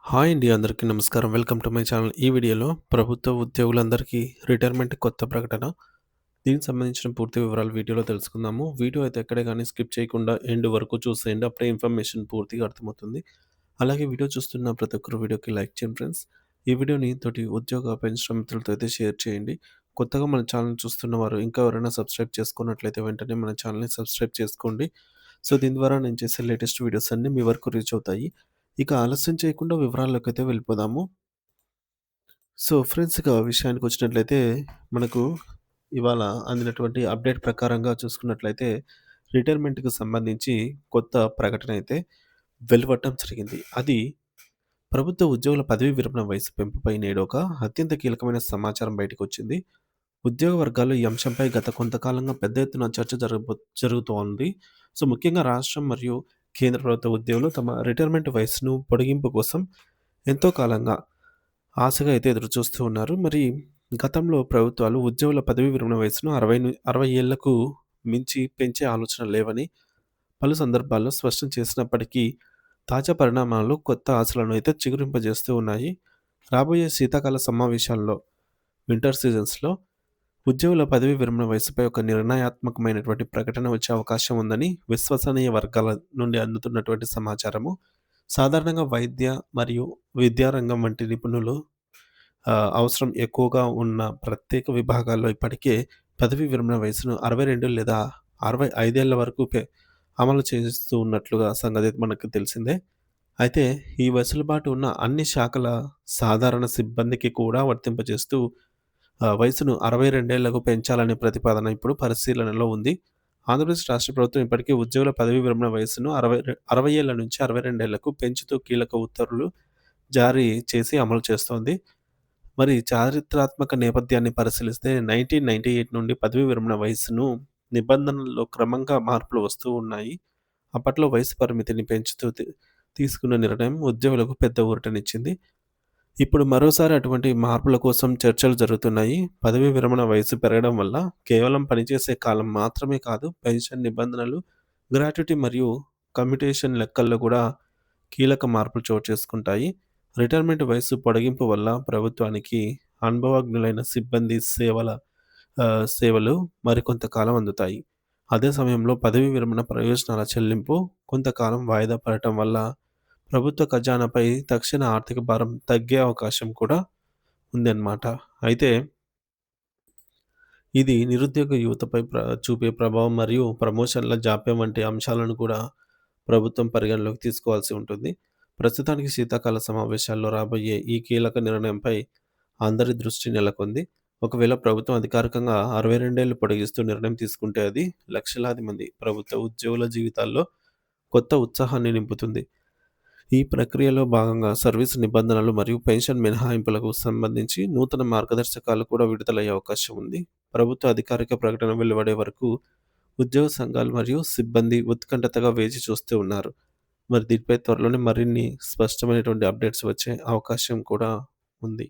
Hi అండి. అందరికీ నమస్కారం. Welcome to my channel. ఈ వీడియోలో ప్రభుత్వ ఉద్యోగులందరికీ రిటైర్మెంట్ కొత్త ప్రకటన. దీనికి సంబంధించిన పూర్తి వివరాలు వీడియోలో తెలుసుకుందాము. వీడియో అయితే ఎక్కడే గాని స్కిప్ చేయకుండా ఎండ్ వరకు చూసేయండి. అప్పుడే ఇన్ఫర్మేషన్ పూర్తిగా అర్థమవుతుంది. అలాగే వీడియో చూస్తున్న ప్రతి ఒక్కరు వీడియోకి లైక్ చేయండి ఫ్రెండ్స్. ఈ వీడియోని తోటి ఉద్యోగ పెన్షన్ మిత్రులతో అయితే షేర్ చేయండి. కొత్తగా మన ఛానల్ చూస్తున్న వారు ఇంకా ఎవరైనా సబ్స్క్రైబ్ చేసుకున్నట్లయితే వెంటనే మన ఛానల్‌ని సబ్స్క్రైబ్ చేసుకోండి. సో, దీని ద్వారా నేను చేసే లేటెస్ట్ వీడియోస్ అన్నీ మీ వరకు రీచ్ అవుతాయి. ఇక ఆలస్యం చేయకుండా వివరాల్లోకైతే వెళ్ళిపోదాము. సో, ఫ్రెండ్స్ ఇక విషయానికొచ్చినట్లయితే మనకు ఇవాళ అందినటువంటి అప్డేట్ ప్రకారంగా చూసుకున్నట్లయితే రిటైర్మెంట్‌కి సంబంధించి కొత్త ప్రకటన అయితే వెలువడటం జరిగింది. అది ప్రభుత్వ ఉద్యోగుల పదవీ విరమణ వయసు పెంపుపై నేడొక అత్యంత కీలకమైన సమాచారం బయటకొచ్చింది. ఉద్యోగ వర్గాల్లో ఈ అంశంపై గత కొంతకాలంగా పెద్ద ఎత్తున చర్చ జరుగుతోంది. సో, ముఖ్యంగా రాష్ట్రం మరియు కేంద్ర ప్రభుత్వ ఉద్యోగులు తమ రిటైర్మెంట్ వయస్సును పొడిగింపు కోసం ఎంతో కాలంగా ఆశగా అయితే ఎదురుచూస్తూ ఉన్నారు. మరి గతంలో ప్రభుత్వాలు ఉద్యోగుల పదవీ విరమణ వయస్సును 60 ఏళ్లకు మించి పెంచే ఆలోచన లేవని పలు సందర్భాల్లో స్పష్టం చేసినప్పటికీ, తాజా పరిణామాలు కొత్త ఆశలను అయితే చిగురింపజేస్తూ ఉన్నాయి. రాబోయే శీతాకాల సమావేశాల్లో వింటర్ సీజన్స్‌లో ఉద్యోగుల పదవీ విరమణ వయస్సుపై ఒక నిర్ణయాత్మకమైనటువంటి ప్రకటన వచ్చే అవకాశం ఉందని విశ్వసనీయ వర్గాల నుండి అందుతున్నటువంటి సమాచారము. సాధారణంగా వైద్య మరియు విద్యా రంగం వంటి నిపుణులు అవసరం ఎక్కువగా ఉన్న ప్రత్యేక విభాగాల్లో ఇప్పటికే పదవీ విరమణ వయసును 62 లేదా 65 ఏళ్ల వరకు అమలు చేస్తూ ఉన్నట్లుగా సంగతి మనకు తెలిసిందే. అయితే ఈ వెసులుబాటు ఉన్న అన్ని శాఖల సాధారణ సిబ్బందికి కూడా వర్తింపజేస్తూ వయసును 62 ఏళ్లకు పెంచాలనే ప్రతిపాదన ఇప్పుడు పరిశీలనలో ఉంది. ఆంధ్రప్రదేశ్ రాష్ట్ర ప్రభుత్వం ఇప్పటికే ఉద్యోగుల పదవీ విరమణ వయస్సును 60 ఏళ్ల నుంచి 62 ఏళ్లకు పెంచుతూ కీలక ఉత్తర్వులు జారీ చేసి అమలు చేస్తోంది. మరి చారిత్రాత్మక నేపథ్యాన్ని పరిశీలిస్తే 1998 నుండి పదవీ విరమణ వయస్సును నిబంధనల్లో క్రమంగా మార్పులు వస్తూ ఉన్నాయి. అప్పట్లో వయసు పరిమితిని పెంచుతూ తీసుకున్న నిర్ణయం ఉద్యోగులకు పెద్ద ఊరటనిచ్చింది. ఇప్పుడు మరోసారి అటువంటి మార్పుల కోసం చర్చలు జరుగుతున్నాయి. పదవీ విరమణ వయస్సు పెరగడం వల్ల కేవలం పనిచేసే కాలం మాత్రమే కాదు, పెన్షన్ నిబంధనలు, గ్రాట్యుటీ మరియు కమ్యుటేషన్ లెక్కల్లో కూడా కీలక మార్పులు చోటు చేసుకుంటాయి. రిటైర్మెంట్ వయస్సు పొడిగింపు వల్ల ప్రభుత్వానికి అనుభవజ్ఞులైన సిబ్బంది సేవలు మరికొంతకాలం అందుతాయి. అదే సమయంలో పదవీ విరమణ ప్రయోజనాల చెల్లింపు కొంతకాలం వాయిదా పడటం వల్ల ప్రభుత్వ ఖజానాపై తక్షణ ఆర్థిక భారం తగ్గే అవకాశం కూడా ఉందన్నమాట. అయితే ఇది నిరుద్యోగ యువతపై చూపే ప్రభావం మరియు ప్రమోషన్ల జాప్యం వంటి అంశాలను కూడా ప్రభుత్వం పరిగణలోకి తీసుకోవాల్సి ఉంటుంది. ప్రస్తుతానికి శీతాకాల సమావేశాల్లో రాబోయే ఈ కీలక నిర్ణయంపై అందరి దృష్టి నెలకొంది. ఒకవేళ ప్రభుత్వం అధికారికంగా 62 ఏళ్లు పొడిగిస్తూ నిర్ణయం తీసుకుంటే అది లక్షలాది మంది ప్రభుత్వ ఉద్యోగుల జీవితాల్లో కొత్త ఉత్సాహాన్ని నింపుతుంది. ఈ ప్రక్రియలో భాగంగా సర్వీస్ నిబంధనలు మరియు పెన్షన్ మినహాయింపులకు సంబంధించి నూతన మార్గదర్శకాలు కూడా విడుదలయ్యే అవకాశం ఉంది. ప్రభుత్వ అధికారిక ప్రకటన వెలువడే వరకు ఉద్యోగ సంఘాలు మరియు సిబ్బంది ఉత్కంఠతగా వేచి చూస్తూ ఉన్నారు. మరి దీనిపై త్వరలోనే మరిన్ని స్పష్టమైనటువంటి అప్డేట్స్ వచ్చే అవకాశం కూడా ఉంది.